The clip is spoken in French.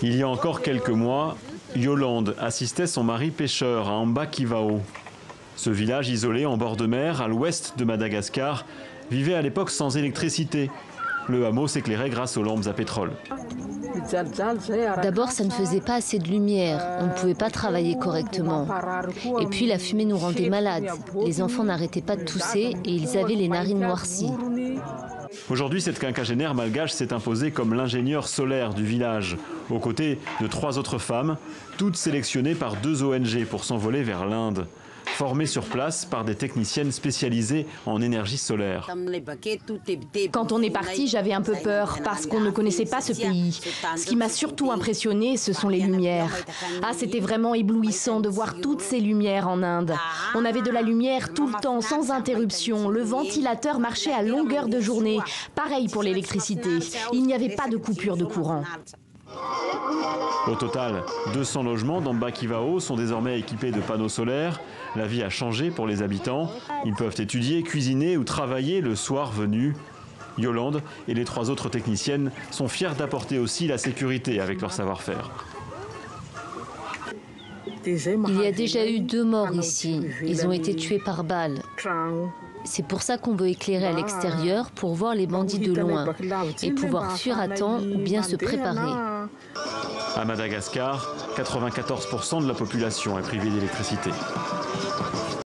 Il y a encore quelques mois, Yolande assistait son mari pêcheur à Mbakivao. Ce village isolé en bord de mer, à l'ouest de Madagascar, vivait à l'époque sans électricité. Le hameau s'éclairait grâce aux lampes à pétrole. D'abord, ça ne faisait pas assez de lumière. On ne pouvait pas travailler correctement. Et puis, la fumée nous rendait malades. Les enfants n'arrêtaient pas de tousser et ils avaient les narines noircies. Aujourd'hui, cette quinquagénaire malgache s'est imposée comme l'ingénieur solaire du village, aux côtés de 3 autres femmes, toutes sélectionnées par 2 ONG pour s'envoler vers l'Inde, formées sur place par des techniciennes spécialisées en énergie solaire. Quand on est parti, j'avais un peu peur parce qu'on ne connaissait pas ce pays. Ce qui m'a surtout impressionné, ce sont les lumières. Ah, c'était vraiment éblouissant de voir toutes ces lumières en Inde. On avait de la lumière tout le temps, sans interruption. Le ventilateur marchait à longueur de journée. Pareil pour l'électricité. Il n'y avait pas de coupure de courant. Au total, 200 logements dans Mbakivao sont désormais équipés de panneaux solaires. La vie a changé pour les habitants. Ils peuvent étudier, cuisiner ou travailler le soir venu. Yolande et les 3 autres techniciennes sont fiers d'apporter aussi la sécurité avec leur savoir-faire. Il y a déjà eu 2 morts ici. Ils ont été tués par balle. C'est pour ça qu'on veut éclairer à l'extérieur pour voir les bandits de loin et pouvoir fuir à temps ou bien se préparer. À Madagascar, 94% de la population est privée d'électricité.